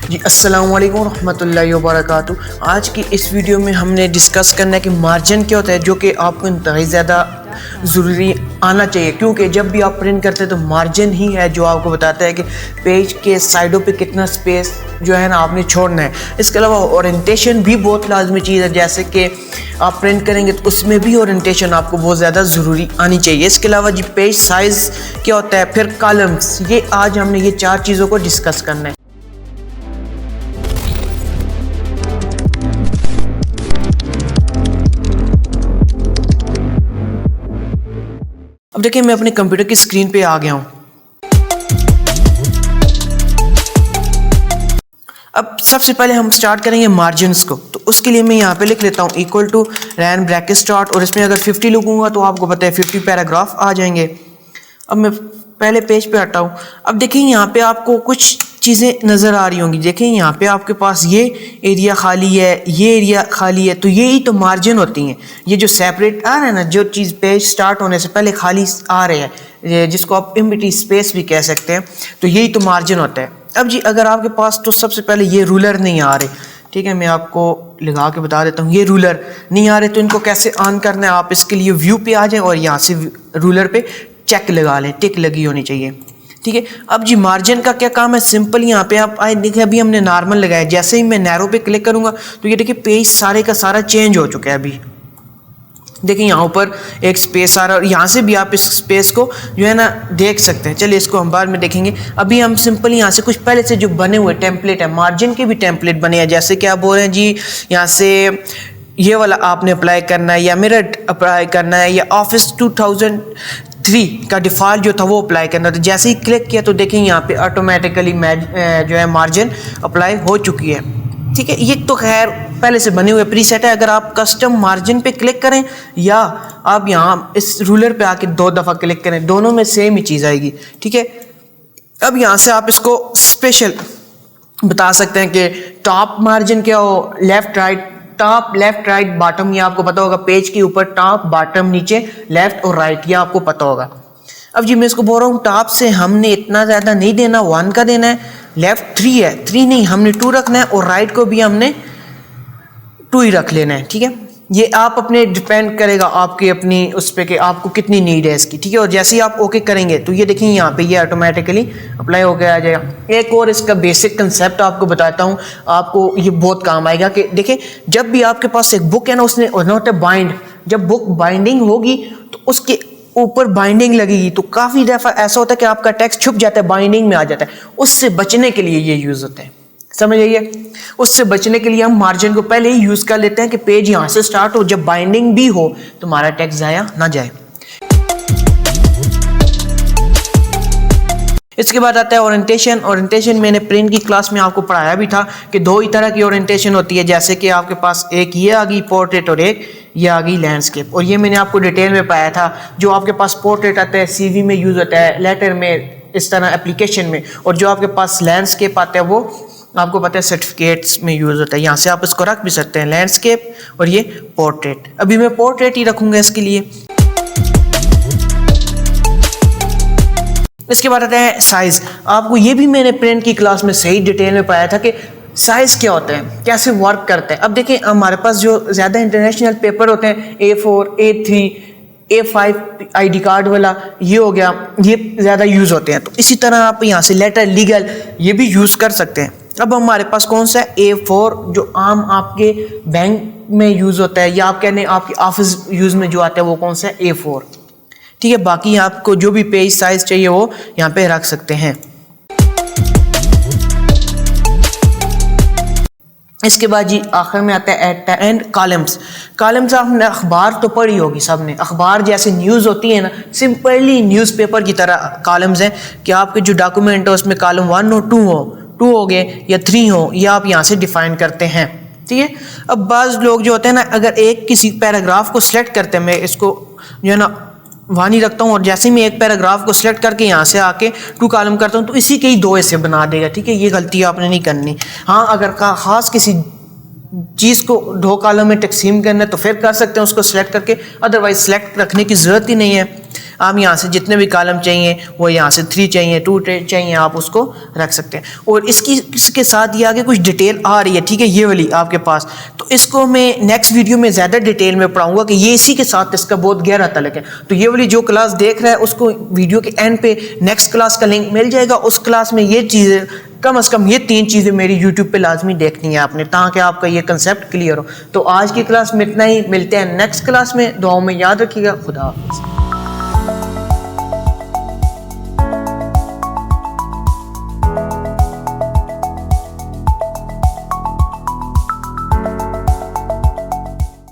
जी अस्सलाम वालेकुम रहमतुल्लाहि व बरकातुहू। आज की इस वीडियो में हमने डिस्कस करना है कि मार्जिन क्या होता है, जो कि आपको इंतहाई ज़्यादा ज़रूरी आना चाहिए, क्योंकि जब भी आप प्रिंट करते हैं तो मार्जिन ही है जो आपको बताता है कि पेज के साइडों पे कितना स्पेस जो है ना आपने छोड़ना है। इसके अलावा ओरिएंटेशन भी बहुत लाजमी चीज़ है, जैसे कि आप प्रिंट करेंगे तो उसमें भी ओरिएंटेशन आपको बहुत ज़्यादा ज़रूरी आनी चाहिए। इसके अलावा जी पेज साइज़ क्या होता है, फिर कॉलम्स, ये आज हमने ये चार चीज़ों को डिस्कस करना है। अब देखिए मैं अपने कंप्यूटर की स्क्रीन पे आ गया हूँ। अब सबसे पहले हम स्टार्ट करेंगे मार्जिन्स को, तो उसके लिए मैं यहाँ पे लिख लेता हूँ equal to round bracket start, और इसमें अगर 50 लिखूंगा तो आपको पता है 50 पैराग्राफ आ जाएंगे। अब मैं पहले पेज पे हटा हूँ। अब देखिए यहाँ पे आपको कुछ चीज़ें नज़र आ रही होंगी। देखिए यहाँ पे आपके पास ये एरिया खाली है, ये एरिया खाली है, तो यही तो मार्जिन होती हैं। ये जो सेपरेट आ रहा है ना, जो चीज़ पेज स्टार्ट होने से पहले खाली आ रहे हैं, जिसको आप एम्प्टी स्पेस भी कह सकते हैं, तो यही तो मार्जिन होता है। अब जी अगर आपके पास तो सबसे पहले ये रूलर नहीं आ रहे, ठीक है, मैं आपको लगा के बता देता हूँ, ये रूलर नहीं आ रहे तो इनको कैसे ऑन करना है। आप इसके लिए व्यू पे आ जाएं और यहाँ से रूलर पे चेक लगा लें, टिक लगी होनी चाहिए, ठीक है। अब जी मार्जिन का क्या काम है, सिंपल यहाँ पे आप आए देखिए, अभी हमने नॉर्मल लगाया, जैसे ही मैं नैरो पे क्लिक करूँगा तो ये देखिए पेज सारे का सारा चेंज हो चुका है। अभी देखिए यहाँ ऊपर एक स्पेस आ रहा है और यहाँ से भी आप इस स्पेस को जो है ना देख सकते हैं। चलिए इसको हम बाद में देखेंगे। अभी हम सिंपल यहाँ से कुछ पहले से जो बने हुए टेम्पलेट है, मार्जिन के भी टेम्पलेट बने हैं, जैसे कि आप बोल रहे हैं जी यहाँ से ये वाला आपने अप्लाई करना है, या मिरर अप्लाई करना है, या ऑफिस 2003 का डिफ़ॉल्ट जो था वो अप्लाई करना था। जैसे ही क्लिक किया तो देखें यहाँ पे ऑटोमेटिकली जो है मार्जिन अप्लाई हो चुकी है, ठीक है। ये तो खैर पहले से बने हुए प्रीसेट है। अगर आप कस्टम मार्जिन पे क्लिक करें या आप यहाँ इस रूलर पे आके 2 दफ़ा क्लिक करें, दोनों में सेम ही चीज़ आएगी, ठीक है। अब यहाँ से आप इसको स्पेशल बता सकते हैं कि टॉप मार्जिन क्या हो, left right, top left right bottom, ये आपको पता होगा। पेज के ऊपर टॉप बॉटम नीचे लेफ्ट और राइट, ये आपको पता होगा। अब जी मैं इसको बोल रहा हूँ टॉप से हमने इतना ज़्यादा नहीं देना, 1 का देना है, लेफ्ट 3 है, 3 नहीं हमने 2 रखना है, और राइट को भी हमने 2 ही रख लेना है, ठीक है। ये आप अपने डिपेंड करेगा आपकी अपनी उस पर कि आपको कितनी नीड है इसकी, ठीक है। और जैसे ही आप ओके करेंगे तो ये देखिए यहाँ पे ये ऑटोमेटिकली अप्लाई होकर आ जाएगा। एक और इसका बेसिक कंसेप्ट आपको बताता हूँ, आपको ये बहुत काम आएगा। कि देखिए जब भी आपके पास एक बुक है ना, उसने नोट बाइंड, जब बुक बाइंडिंग होगी तो उसके ऊपर बाइंडिंग लगेगी, तो काफ़ी दफ़ा ऐसा होता है कि आपका टेक्स्ट छुप जाता है, बाइंडिंग में आ जाता है। उससे बचने के लिए ये यूज़ होता है, समझ आइए। उससे बचने के लिए हम मार्जिन को पहले ही यूज़ कर लेते हैं कि पेज यहाँ से स्टार्ट हो, जब बाइंडिंग भी हो तो हमारा टेक्स्ट ज़ाया ना जाए। इसके बाद आता है ओरिएंटेशन। ओरिएंटेशन मैंने प्रिंट की क्लास में आपको पढ़ाया भी था कि 2 ही तरह की ओरिएंटेशन होती है। जैसे कि आपके पास एक ये आ गई पोर्ट्रेट और एक ये आ गई लैंडस्केप, और ये मैंने आपको डिटेल में पढ़ाया था। जो आपके पास पोर्ट्रेट आता है CV में यूज़ होता है, लेटर में, इस तरह एप्लीकेशन में, और जो आपके पास लैंडस्केप आता है वो आपको पता है सर्टिफिकेट्स में यूज़ होता है। यहाँ से आप इसको रख भी सकते हैं, लैंडस्केप और ये पोर्ट्रेट। अभी मैं पोर्ट्रेट ही रखूँगा इसके लिए। इसके बाद आता है साइज़। आपको ये भी मैंने प्रिंट की क्लास में सही डिटेल में पढ़ाया था कि साइज़ क्या होता है, कैसे वर्क करता है। अब देखिए हमारे पास जो ज़्यादा इंटरनेशनल पेपर होते हैं, A4, A3, A5 ID card वाला, ये हो गया, ये ज़्यादा यूज़ होते हैं। तो इसी तरह आप यहाँ से लेटर, लीगल, ये भी यूज़ कर सकते हैं। अब हमारे पास कौन सा है, A4, जो आम आपके बैंक में यूज़ होता है, या आप कहने आपके ऑफिस यूज़ में जो आता है वो कौन सा है, A4, ठीक है। बाकी आपको जो भी पेज साइज चाहिए वो यहाँ पे रख सकते हैं। इसके बाद जी आखिर में आता है at the end columns. Columns आपने अखबार तो पढ़ी होगी सबने, अखबार जैसे न्यूज़ होती है ना, सिंपली न्यूज़पेपर की तरह कॉलम्स हैं कि आपके जो डॉक्यूमेंट है उसमें कॉलम 1 हो, 2 हो गए या 3 हो, ये आप यहाँ से डिफाइन करते हैं, ठीक है। अब बाज़ लोग जो होते हैं ना, अगर एक किसी पैराग्राफ को सिलेक्ट करते हैं, मैं इसको जो है ना वहाँ नहीं रखता हूँ, और जैसे ही मैं एक पैराग्राफ को सिलेक्ट करके यहाँ से आके 2 कॉलम करता हूँ तो इसी के ही 2 हिस्से बना देगा, ठीक है। ये गलती आपने नहीं करनी। हाँ अगर ख़ास किसी चीज़ को 2 कॉलम में तकसीम करना है तो फिर कर सकते हैं उसको सिलेक्ट करके, अदरवाइज सेलेक्ट रखने की ज़रूरत ही नहीं है। आप यहाँ से जितने भी कॉलम चाहिए, वो यहाँ से 3 चाहिए 2 चाहिए, आप उसको रख सकते हैं। और इसके साथ ये आगे कुछ डिटेल आ रही है, ठीक है, ये वाली आपके पास, तो इसको मैं नेक्स्ट वीडियो में ज़्यादा डिटेल में पढ़ाऊंगा कि ये इसी के साथ इसका बहुत गहरा तल्लुक है। तो ये वाली जो क्लास देख रहा है उसको वीडियो के एंड पे नेक्स्ट क्लास का लिंक मिल जाएगा। उस क्लास में ये चीज़ें कम से कम ये 3 चीज़ें मेरी यूट्यूब पे लाजमी देखनी है आपने, ताकि आपका ये कंसेप्ट क्लियर हो। तो आज की क्लास में इतना ही, मिलते हैं नेक्स्ट क्लास में। दुआओं में याद रखिएगा। खुदा हाफिज़।